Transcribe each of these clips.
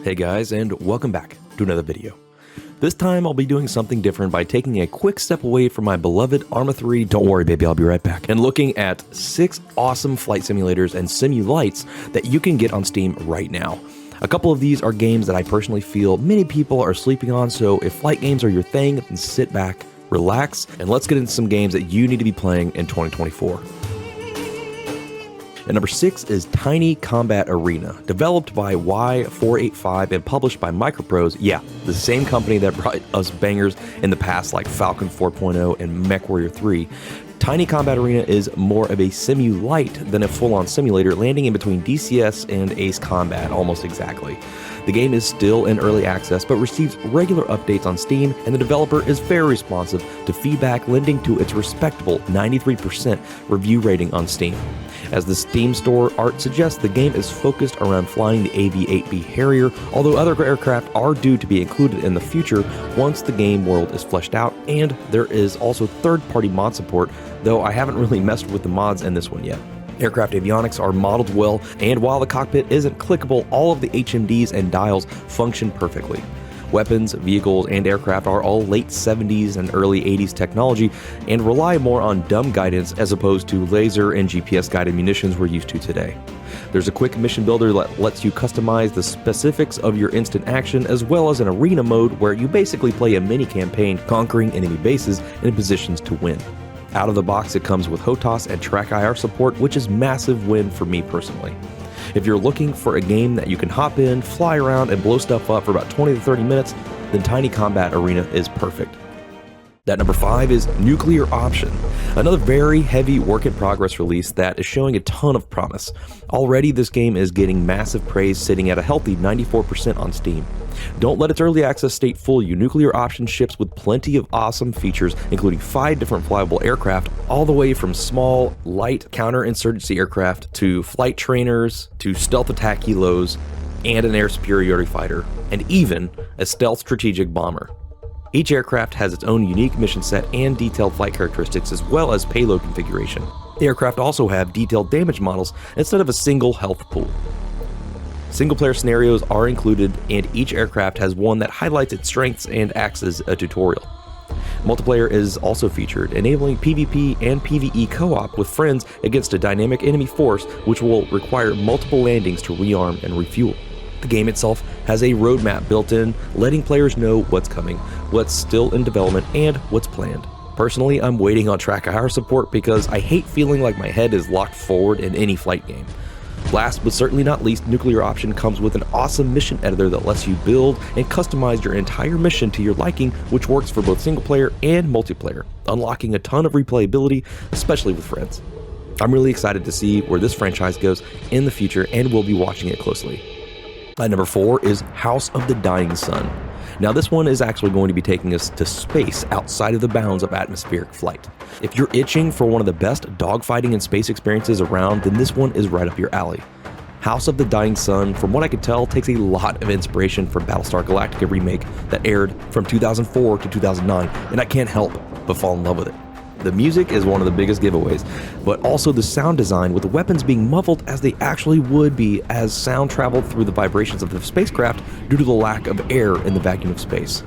Hey guys, and welcome back to another video. This time I'll be doing something different by taking a quick step away from my beloved Arma 3, don't worry baby, I'll be right back, and looking at 6 awesome flight simulators and simulights that you can get on Steam right now. A couple of these are games that I personally feel many people are sleeping on, so if flight games are your thing, then sit back, relax, and let's get into some games that you need to be playing in 2024. And number 6 is Tiny Combat Arena, developed by Y485 and published by Microprose. Yeah, the same company that brought us bangers in the past like Falcon 4.0 and MechWarrior 3. Tiny Combat Arena is more of a simu-light than a full-on simulator, landing in between DCS and Ace Combat almost exactly. The game is still in early access, but receives regular updates on Steam, and the developer is very responsive to feedback, lending to its respectable 93% review rating on Steam. As the Steam store art suggests, the game is focused around flying the AV-8B Harrier, although other aircraft are due to be included in the future once the game world is fleshed out, and there is also third-party mod support, though I haven't really messed with the mods in this one yet. Aircraft avionics are modeled well, and while the cockpit isn't clickable, all of the HMDs and dials function perfectly. Weapons, vehicles, and aircraft are all late 70s and early 80s technology and rely more on dumb guidance as opposed to laser and GPS guided munitions we're used to today. There's a quick mission builder that lets you customize the specifics of your instant action, as well as an arena mode where you basically play a mini campaign conquering enemy bases and positions to win. Out of the box, it comes with HOTAS and Track IR support, which is a massive win for me personally. If you're looking for a game that you can hop in, fly around, and blow stuff up for about 20 to 30 minutes, then Tiny Combat Arena is perfect. At number 5 is Nuclear Option, another very heavy work-in-progress release that is showing a ton of promise. Already, this game is getting massive praise, sitting at a healthy 94% on Steam. Don't let its early access state fool you. Nuclear Option ships with plenty of awesome features, including 5 different flyable aircraft, all the way from small, light counterinsurgency aircraft to flight trainers to stealth attack helos and an air superiority fighter, and even a stealth strategic bomber. Each aircraft has its own unique mission set and detailed flight characteristics, as well as payload configuration. The aircraft also have detailed damage models instead of a single health pool. Single-player scenarios are included, and each aircraft has one that highlights its strengths and acts as a tutorial. Multiplayer is also featured, enabling PvP and PvE co-op with friends against a dynamic enemy force, which will require multiple landings to rearm and refuel. The game itself has a roadmap built in, letting players know what's coming, what's still in development, and what's planned. Personally, I'm waiting on Track IR support because I hate feeling like my head is locked forward in any flight game. Last but certainly not least, Nuclear Option comes with an awesome mission editor that lets you build and customize your entire mission to your liking, which works for both single player and multiplayer, unlocking a ton of replayability, especially with friends. I'm really excited to see where this franchise goes in the future, and we'll be watching it closely. At number 4 is House of the Dying Sun. Now this one is actually going to be taking us to space outside of the bounds of atmospheric flight. If you're itching for one of the best dogfighting and space experiences around, then this one is right up your alley. House of the Dying Sun, from what I could tell, takes a lot of inspiration from Battlestar Galactica remake that aired from 2004 to 2009, and I can't help but fall in love with it. The music is one of the biggest giveaways, but also the sound design, with the weapons being muffled as they actually would be as sound traveled through the vibrations of the spacecraft due to the lack of air in the vacuum of space.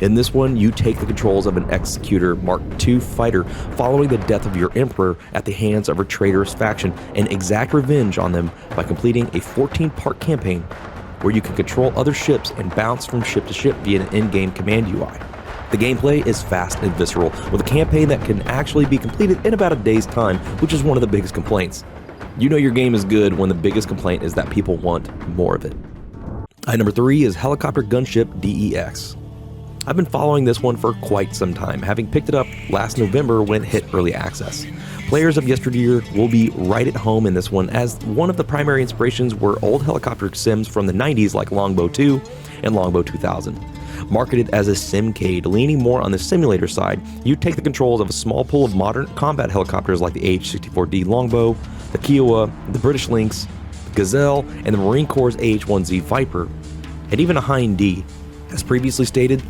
In this one, you take the controls of an Executor Mark II fighter following the death of your Emperor at the hands of a traitorous faction, and exact revenge on them by completing a 14-part campaign where you can control other ships and bounce from ship to ship via an in-game command UI. The gameplay is fast and visceral, with a campaign that can actually be completed in about a day's time, which is one of the biggest complaints. You know your game is good when the biggest complaint is that people want more of it. At number 3 is Helicopter Gunship D.E.X. I've been following this one for quite some time, having picked it up last November when it hit early access. Players of yesteryear will be right at home in this one, as one of the primary inspirations were old helicopter sims from the 90s like Longbow 2 and Longbow 2000. Marketed as a simcade, leaning more on the simulator side, you take the controls of a small pool of modern combat helicopters like the AH-64D Longbow, the Kiowa, the British Lynx, the Gazelle, and the Marine Corps' AH-1Z Viper, and even a Hind D. As previously stated,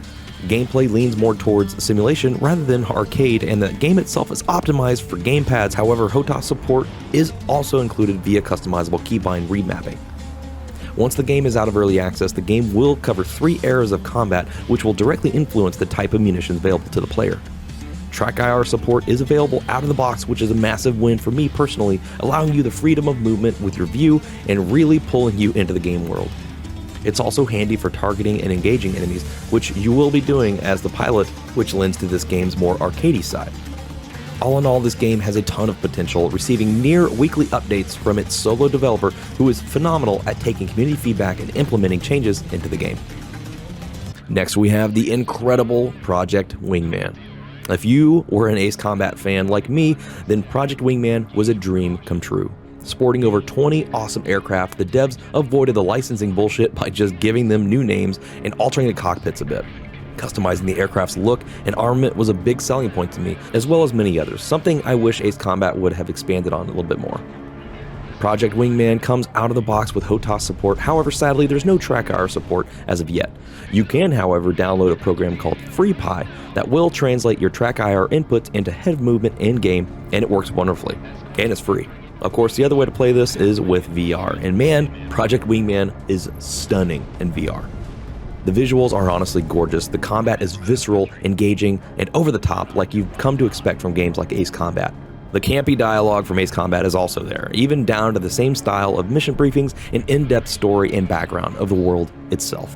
gameplay leans more towards simulation rather than arcade, and the game itself is optimized for gamepads. However, HOTAS support is also included via customizable keybind remapping. Once the game is out of early access, the game will cover 3 eras of combat, which will directly influence the type of munitions available to the player. Track IR support is available out of the box, which is a massive win for me personally, allowing you the freedom of movement with your view and really pulling you into the game world. It's also handy for targeting and engaging enemies, which you will be doing as the pilot, which lends to this game's more arcadey side. All in all, this game has a ton of potential, receiving near weekly updates from its solo developer, who is phenomenal at taking community feedback and implementing changes into the game. Next, we have the incredible Project Wingman. If you were an Ace Combat fan like me, then Project Wingman was a dream come true. Sporting over 20 awesome aircraft, the devs avoided the licensing bullshit by just giving them new names and altering the cockpits a bit. Customizing the aircraft's look and armament was a big selling point to me, as well as many others, something I wish Ace Combat would have expanded on a little bit more. Project Wingman comes out of the box with HOTAS support, however sadly there's no track IR support as of yet. You can however download a program called FreePy that will translate your track IR inputs into head movement in-game, and it works wonderfully. And it's free. Of course, the other way to play this is with VR, and man, Project Wingman is stunning in VR. The visuals are honestly gorgeous, the combat is visceral, engaging, and over the top like you've come to expect from games like Ace Combat. The campy dialogue from Ace Combat is also there, even down to the same style of mission briefings and in-depth story and background of the world itself.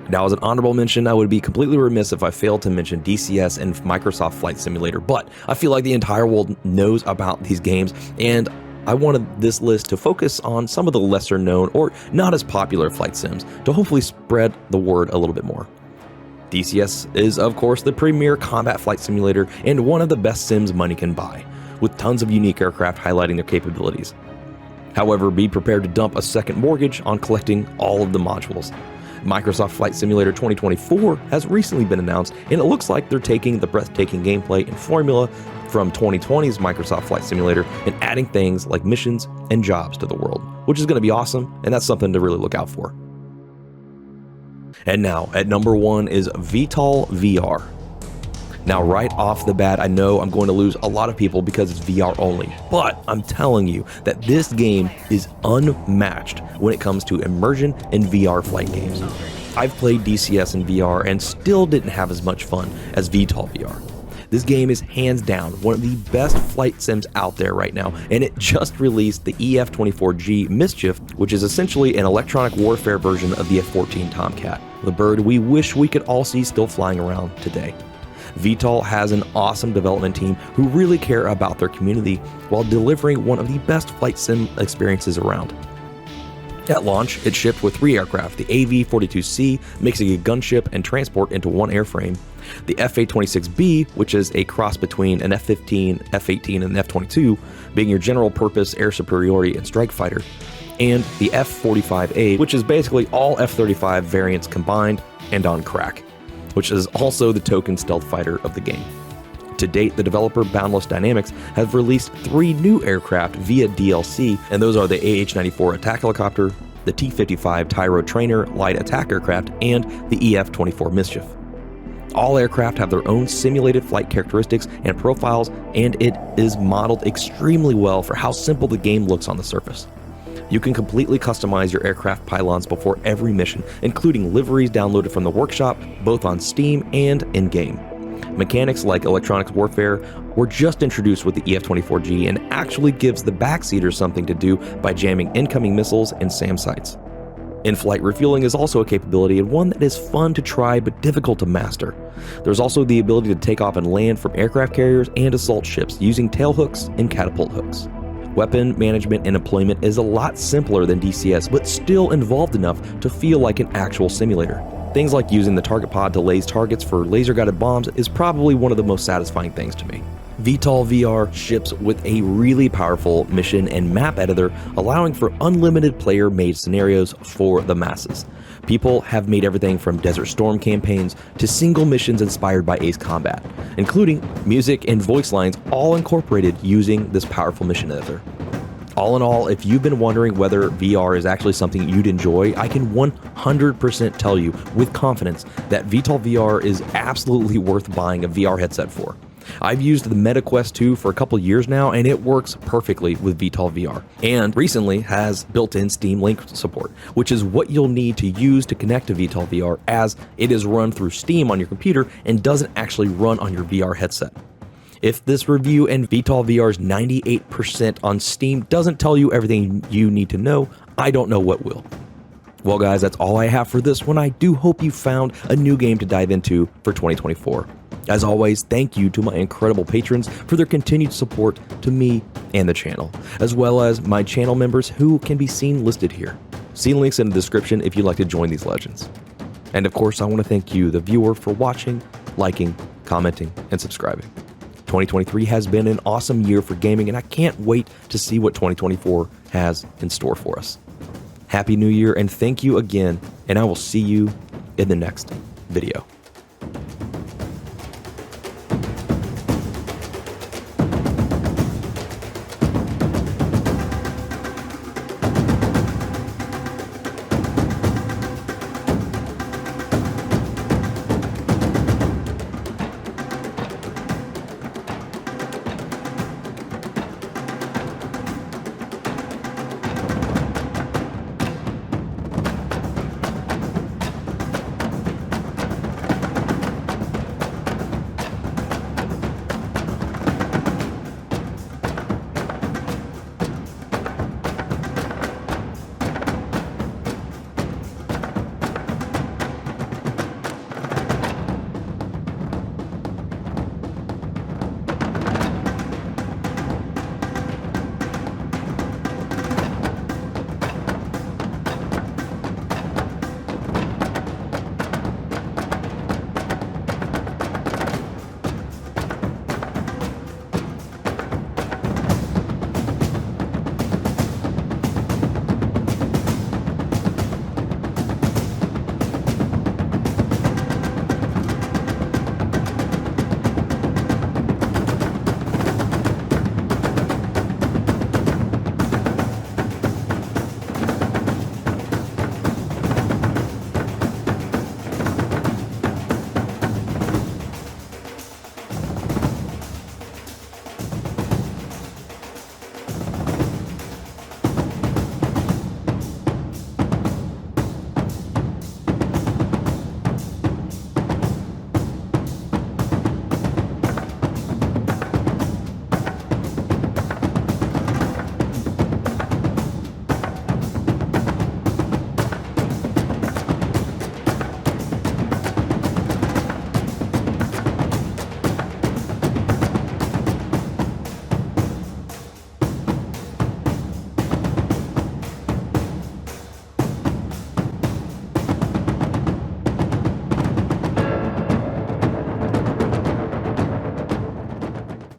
Now, as an honorable mention, I would be completely remiss if I failed to mention DCS and Microsoft Flight Simulator, but I feel like the entire world knows about these games, and I wanted this list to focus on some of the lesser known or not as popular flight sims to hopefully spread the word a little bit more. DCS is, of course, the premier combat flight simulator and one of the best sims money can buy, with tons of unique aircraft highlighting their capabilities. However, be prepared to dump a second mortgage on collecting all of the modules. Microsoft Flight Simulator 2024 has recently been announced, and it looks like they're taking the breathtaking gameplay and formula from 2020's Microsoft Flight Simulator and adding things like missions and jobs to the world, which is going to be awesome, and that's something to really look out for. And now, at number 1 is VTOL VR. Now, right off the bat, I know I'm going to lose a lot of people because it's VR only, but I'm telling you that this game is unmatched when it comes to immersion in VR flight games. I've played DCS in VR and still didn't have as much fun as VTOL VR. This game is hands down one of the best flight sims out there right now, and it just released the EF-24G Mischief, which is essentially an electronic warfare version of the F-14 Tomcat, the bird we wish we could all see still flying around today. VTOL has an awesome development team who really care about their community while delivering one of the best flight sim experiences around. At launch, it shipped with 3 aircraft, the AV-42C, mixing a gunship and transport into one airframe, the FA-26B, which is a cross between an F-15, F-18, and an F-22, being your general purpose air superiority and strike fighter, and the F-45A, which is basically all F-35 variants combined and on crack, which is also the token stealth fighter of the game. To date, the developer Boundless Dynamics has released 3 new aircraft via DLC, and those are the AH-94 attack helicopter, the T-55 Tyro trainer light attack aircraft, and the EF-24 Mischief. All aircraft have their own simulated flight characteristics and profiles, and it is modeled extremely well for how simple the game looks on the surface. You can completely customize your aircraft pylons before every mission, including liveries downloaded from the workshop, both on Steam and in-game. Mechanics like electronics warfare were just introduced with the EF-24G and actually gives the backseaters something to do by jamming incoming missiles and SAM sites. In-flight refueling is also a capability and one that is fun to try but difficult to master. There's also the ability to take off and land from aircraft carriers and assault ships using tailhooks and catapult hooks. Weapon management and employment is a lot simpler than DCS, but still involved enough to feel like an actual simulator. Things like using the target pod to laze targets for laser-guided bombs is probably one of the most satisfying things to me. VTOL VR ships with a really powerful mission and map editor, allowing for unlimited player-made scenarios for the masses. People have made everything from Desert Storm campaigns to single missions inspired by Ace Combat, including music and voice lines all incorporated using this powerful mission editor. All in all, if you've been wondering whether VR is actually something you'd enjoy, I can 100% tell you with confidence that VTOL VR is absolutely worth buying a VR headset for. I've used the Meta Quest 2 for a couple years now, and it works perfectly with VTOL VR, and recently has built-in Steam Link support, which is what you'll need to use to connect to VTOL VR, as it is run through Steam on your computer and doesn't actually run on your VR headset. If this review and VTOL VR's 98% on Steam doesn't tell you everything you need to know, I don't know what will. Well guys, that's all I have for this one. I do hope you found a new game to dive into for 2024. As always, thank you to my incredible patrons for their continued support to me and the channel, as well as my channel members who can be seen listed here. See links in the description if you'd like to join these legends. And of course, I want to thank you, the viewer, for watching, liking, commenting, and subscribing. 2023 has been an awesome year for gaming, and I can't wait to see what 2024 has in store for us. Happy New Year, and thank you again, and I will see you in the next video.